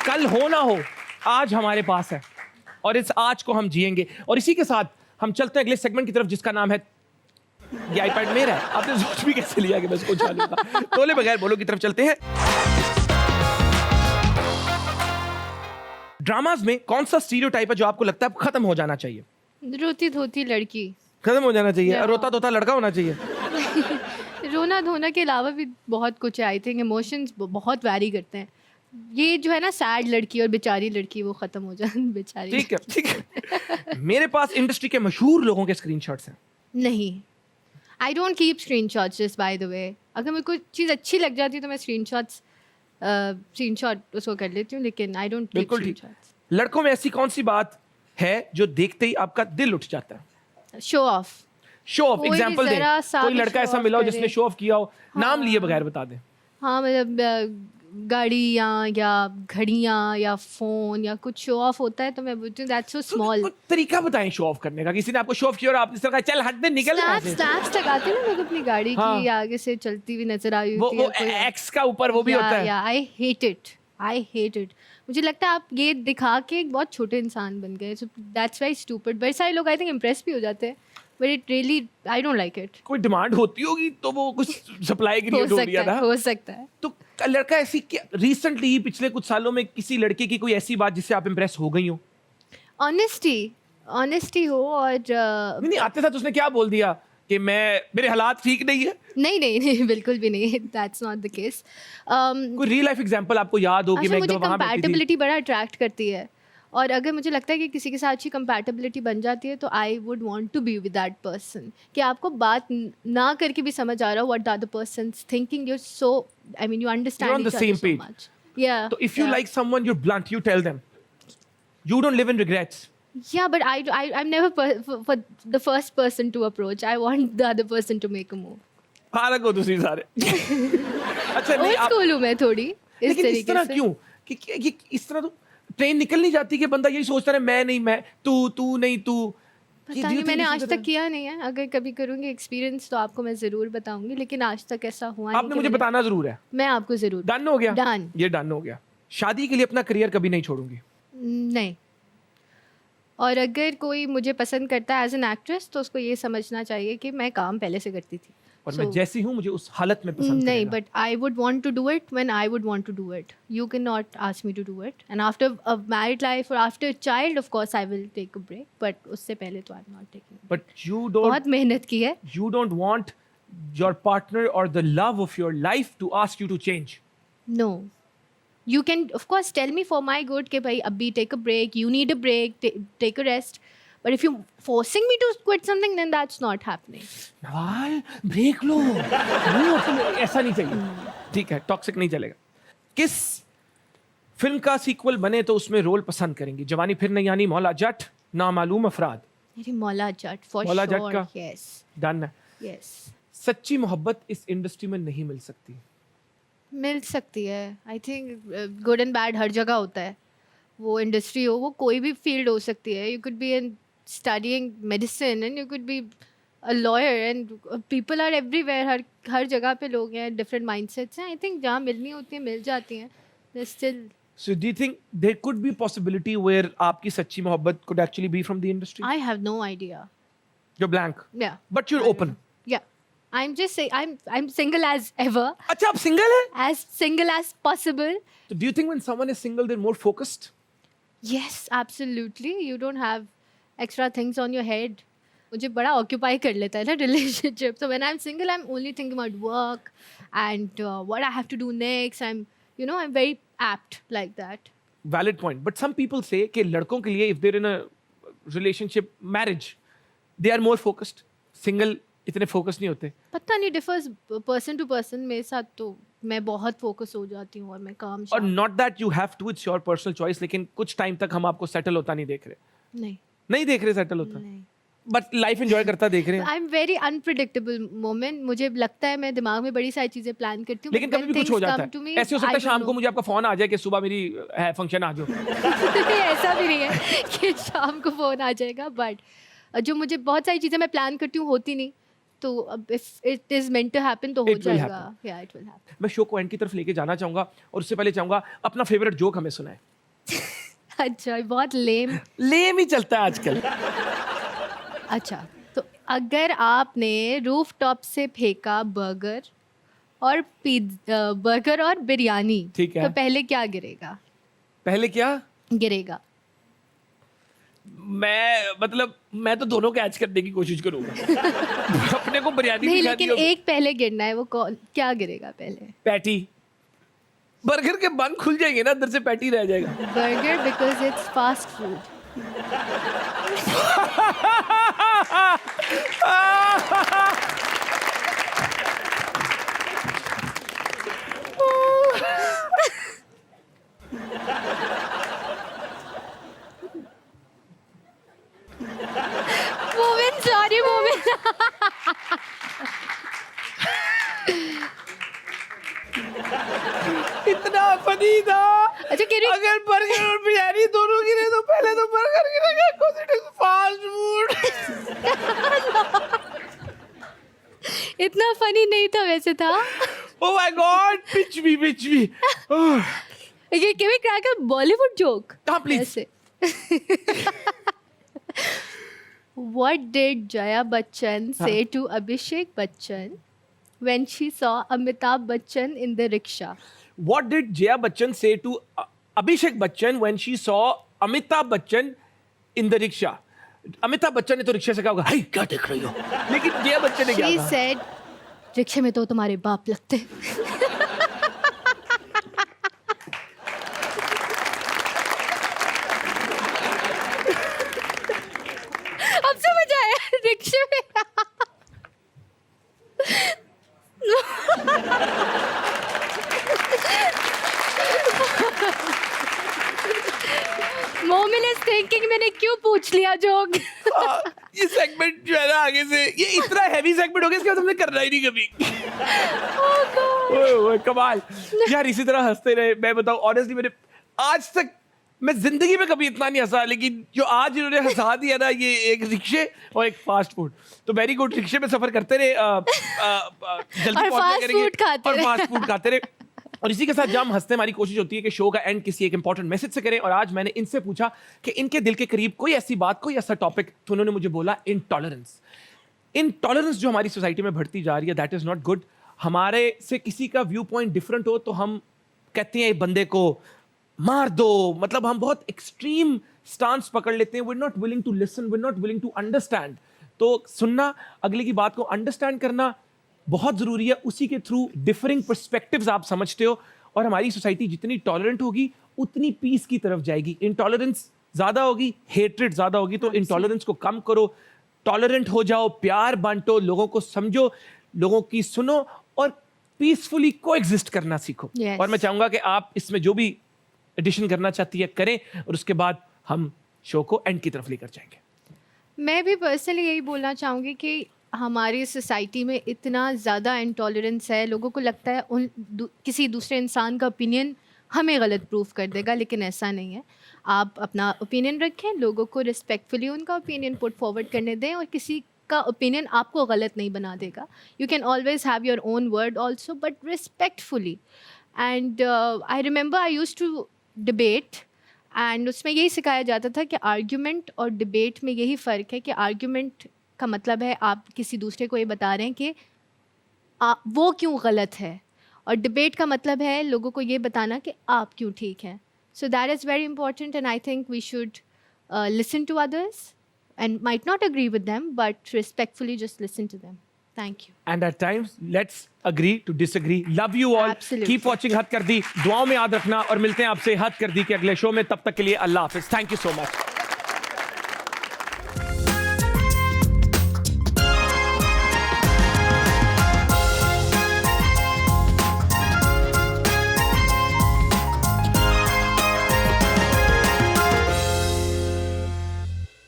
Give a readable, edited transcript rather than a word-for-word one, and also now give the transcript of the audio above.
कल हो ना हो, आज हमारे पास है और इस आज को हम जिएंगे। और इसी के साथ हम चलते हैं अगले सेगमेंट की तरफ, जिसका नाम है, ये आईपैड मेरा है, आपने सोच भी कैसे लिया कि मैं इसको उठा लूंगा। तोले बगैर बोलो की तरफ चलते हैं। ड्रामाज में कौन सा स्टीरियोटाइप है जो आपको लगता है खत्म हो जाना चाहिए? रोती धोती लड़की। खत्म हो जाना चाहिए। Yeah. और रोता धोता लड़का होना चाहिए। रोना धोना के अलावा भी बहुत कुछ है। आई थिंक इमोशंस बहुत वैरी करते हैं। ये जो है ना सैड लड़की और बेचारी लड़की, वो खत्म हो जाए बेचारी। ठीक है, ठीक है। मेरे पास इंडस्ट्री के मशहूर लोगों के स्क्रीनशॉट्स हैं। नहीं, I don't keep screenshots just by the way. अगर मेरे को चीज़ अच्छी लग जाती है तो मैं स्क्रीनशॉट उसको कर लेती हूँ, लेकिन आई डोंट कीप बिल्कुल ठीक। स्क्रीनशॉट्स। लड़कों में ऐसी कौन सी बात है जो देखते ही आपका दिल उठ जाता है? Show off. शो ऑफ, कोई भी एग्जांपल दें। जरा सा कोई भी लड़का show ऐसा off मिला हो करे। जिसने शो ऑफ किया हो, नाम लिए बगैर बता दें। हाँ, मतलब गाड़ियाँ या घड़ियाँ या फोन या कुछ शो ऑफ होता है तो मैं बोलती हूँ दैट्स सो स्मॉल। कुछ तरीका बताएं शो ऑफ करने का। किसी ने आपको शो ऑफ किया और आपने कहा चल हट दे, निकल यहाँ से। स्नैप्स लगाते हैं ना लोग अपनी गाड़ी हाँ। की आगे से चलती हुई नजर आई वो होती है। एक्स का ऊपर वो भी होता है। I hate it. मुझे लगता है आप ये दिखा के एक बहुत छोटे इंसान बन गए। So that's very stupid. बहुत सारे लोग आई थिंक इम्प्रेस भी हो जाते हैं, but it really I don't like it. कोई डिमांड होती होगी तो वो कुछ सप्लाई के लिए ढूंढ लिया था। हो सकता है। तो लड़का ऐसी क्या रिसेंटली ही पिछले कुछ सालों में किसी लड़के की कोई ऐसी बात जिससे आप इम्प्रेस हो गई हो? ऑनेस्टी हो। और नहीं आते साथ उसने क्या बोल दिया कि मेरे हालात ठीक नहीं है? नहीं बिल्कुल भी नहीं। That's not the case. कोई रियल लाइफ एग्जांपल आपको याद हो कि मैं मुझे एकदम वहां बैठी थी? कंपैटिबिलिटी बड़ा अट्रैक्ट करती है, और अगर मुझे लगता है कि किसी के साथ अच्छी कंपैटिबिलिटी बन जाती है तो I would want to be with that person. कि आपको बात ना करके भी समझ आ रहा हो what the other persons thinking, you so I mean you understand You're on the each other same so page. Much. या तो if you like someone, you're blunt, you tell them. You don't live in regrets. Yeah, but I'm never for the first person to approach. I want the other person to make a move. अलग हो दूसरी सारे। अच्छा नहीं old आप, school हूँ मैं थोड़ी इस लेकिन इस तरीके तरह से। क्यों कि इस तरह तो ट्रेन निकल नहीं जाती कि बंदा यही सोचता है मैं नहीं मैं, तू नहीं तू। पता नहीं, मैंने आज तक किया नहीं है। अगर कभी करूँगी एक्सपीरियंस तो आपको मैं जरूर बताऊंगी, लेकिन आज तक ऐसा हुआ नहीं। आपने मुझे बताना जरूर है। मैं आपको जरूर। डन हो गया? Done. ये डन हो गया। शादी के लिए अपना करियर कभी नहीं छोड़ूंगी? नहीं। और अगर कोई मुझे पसंद करता है एज एन एक्ट्रेस तो उसको ये समझना चाहिए कि मैं काम पहले से करती थी और मैं जैसी हूँ मुझे उस हालत में पसंद नहीं, करेगा। But I would want to do it when I would want to do it. You can not ask me to do it, and after a married life और after a child of course I will take a break, but उससे पहले तो I am not taking. But you don't, बहुत मेहनत की है। you don't want your partner or the love of your life to ask you to change. No, you can of course tell me for my good कि भाई अभी take a break, you need a break, take a rest, but if you forcing me to quit something then that's not happening. Nawal break लो, नहीं होता, ऐसा नहीं चाहिए। ठीक है, टॉक्सिक नहीं चलेगा। किस फिल्म का सीक्वल बने तो उसमें रोल पसंद करेंगी? जवानी फिर नहीं आनी, मौला जट, नामालूम अफराद? मेरी मौला जट for मौला जट sure. का? Yes, डन है। yes. सच्ची मोहब्बत इस इंडस्ट्री में नहीं मिल सकती। मिल सकती है। I think good and bad हर जगह होता है। वो इंडस्ट्री हो, वो कोई भी फील्ड हो सकती है। You could be in studying medicine and you could be a lawyer, and people are everywhere. हर जगह पे लोग हैं, डिफरेंट माइंडसेट्स हैं। आई थिंक जहाँ मिलनी होती है मिल जाती हैं। Still So do you think there could be possibility where आपकी सच्ची मोहब्बत could actually be from the industry? I have no idea. You're blank, yeah but you're open. Yeah I am just I'm single as ever, अच्छा आप single हैं? as single as possible. So do you think when someone is single they're more focused? Yes, absolutely. You don't have extra things on your head. मुझे बड़ा occupy कर लेता है ना relationship. So when I'm single, I'm only thinking about work and what I have to do next. I'm very apt like that. Valid point. But some people say कि लड़कों के लिए if they're in a relationship, marriage, they are more focused. Single इतने focus नहीं होते। पता नहीं, differs person to person। मेरे साथ तो मैं बहुत फोकस हो जाती हूँ और मैं काम और not that you have to, it's your personal choice, लेकिन कुछ टाइम तक हम आपको सेटल होता नहीं देख रहे। नहीं देख रहे सेटल होता, नहीं। बट लाइफ एंजॉय करता देख रहे हैं। I am very unpredictable moment. मुझे लगता है मैं दिमाग में बड़ी सारी चीजें प्लान करती हूँ, लेकिन कभी भी कुछ हो जाता है। ऐसे हो सकता है शाम को मुझे आपका फोन आ जाए कि सुबह मेरी है फंक्शन, आ जाओ। ऐसा भी नहीं है कि शाम को फोन आ जाएगा, बट जो मुझे बहुत सारी चीजें मैं प्लान करती हूँ होती नहीं, तो अब if it is meant to happen तो हो जाएगा। Yeah it will happen. मैं शो को एंड की तरफ लेके जाना चाहूंगा और उससे पहले चाहूंगा अपना फेवरेट जोक हमें सुनाए। अच्छा, बहुत लेम। लेम ही चलता है आजकल। अच्छा, तो अगर आपने रूफ टॉप से फेंका बर्गर और बर्गर और बिरयानी, ठीक है। तो पहले क्या गिरेगा? पहले क्या गिरेगा? मैं तो दोनों कैच करने की कोशिश करूंगा। अपने को बिरयानी नहीं, भी खानी लेकिन हो। एक पहले गिरना है, वो कौन, क्या गिरेगा पहले? पैटी। बर्गर के बन खुल जाएंगे ना, अंदर से पैटी रह जाएगा। Burger, because it's fast food. मोमिन, सॉरी मोमिन। इतना फनी था। अच्छा, कैन यू अगर बर्गर और बिरयानी दोनों गिरे तो पहले तो बर्गर गिरेगा, because it is fast food। इतना फनी नहीं था वैसे था। Oh my God, pitch me, pitch me। ये can we crack a Bollywood joke? हाँ, please। ऐसे। What did Jaya Bachchan say to Abhishek Bachchan when she saw Amitabh Bachchan in the rickshaw? What did Jaya Bachchan say to Abhishek Bachchan when she saw Amitabh Bachchan in the rickshaw? Amitabh Bachchan ने तो rickshaw से कहा होगा, हाय क्या देख रही हो, लेकिन जया बच्चन ने क्या She कहा? said, रिक्शे में तो तुम्हारे बाप लगते। अब समझ आया, रिक्शे में। मोमिन इज थिंकिंग मैंने क्यों पूछ लिया जोक। ये सेगमेंट जो है ना आगे से ये इतना हैवी सेगमेंट हो गया, इसके बाद हमने करना ही नहीं कभी। ओए ओए कमाल यार, इसी तरह हंसते रहे। मैं बताऊं ऑनेस्टली, मैंने आज तक मैं जिंदगी में कभी इतना नहीं हंसा, लेकिन जो आज इन्होंने हंसा दिया ना, ये एक रिक्शे और एक फास्ट फूड। तो वेरी गुड, रिक्शे में सफर करते रहे, जल्दी और पहुंच fast food खाते और रहे। फास्ट फूड खाते रहे। और इसी के साथ जब हम हंसते, हमारी कोशिश होती है कि शो का एंड किसी एक इंपॉर्टेंट मैसेज से करें। और आज मैंने इनसे पूछा कि इनके दिल के करीब कोई ऐसी बात, कोई ऐसा टॉपिक, तो उन्होंने मुझे बोला इनटॉलरेंस। इनटॉलरेंस जो हमारी सोसाइटी में बढ़ती जा रही है, दैट इज नॉट गुड। हमारे से किसी का व्यू पॉइंट डिफरेंट हो तो हम कहते हैं बंदे को मार दो, मतलब हम बहुत एक्सट्रीम स्टांस पकड़ लेते हैं। We not willing to listen, we not willing to understand. तो सुनना, अगले की बात को अंडरस्टैंड करना बहुत जरूरी है। उसी के थ्रू डिफरिंग पर्सपेक्टिव्स आप समझते हो, और हमारी सोसाइटी जितनी टॉलरेंट होगी उतनी पीस की तरफ जाएगी। इंटॉलरेंस ज्यादा होगी, हेट्रेड ज्यादा होगी। तो इंटॉलरेंस को कम करो, टॉलरेंट हो जाओ, प्यार बांटो, लोगों को समझो, लोगों की सुनो और पीसफुली कोएग्जिस्ट करना सीखो। Yes. और मैं चाहूंगा कि आप इसमें जो भी एडिशन करना चाहती है करें, और उसके बाद हम शो को एंड की तरफ लेकर जाएंगे। मैं भी पर्सनली यही बोलना चाहूँगी कि हमारी सोसाइटी में इतना ज़्यादा इंटॉलरेंस है, लोगों को लगता है किसी दूसरे इंसान का ओपिनियन हमें गलत प्रूव कर देगा, लेकिन ऐसा नहीं है। आप अपना ओपिनियन रखें, लोगों को रिस्पेक्टफुली उनका ओपिनियन पुट फॉरवर्ड करने दें, और किसी का ओपिनियन आपको गलत नहीं बना देगा। You can always have your own word also, but respectfully. And I remember I used to debate, and उसमें यही सिखाया जाता था कि आर्ग्यूमेंट और डिबेट में यही फ़र्क है कि आर्ग्यूमेंट का मतलब है आप किसी दूसरे को ये बता रहे हैं कि वो क्यों गलत है, और डिबेट का मतलब है लोगों को ये बताना कि आप क्यों ठीक हैं। So that is very important, and I think we should listen to others and might not agree with them, but respectfully just listen to them. Thank you. And at times, let's agree to disagree. Love you all. Absolutely. Keep watching हद कर दी, दुआओं में याद रखना, और मिलते हैं आपसे हद कर दी के अगले शो में। तब तक के लिए अल्लाह हाफिज। Thank you so much.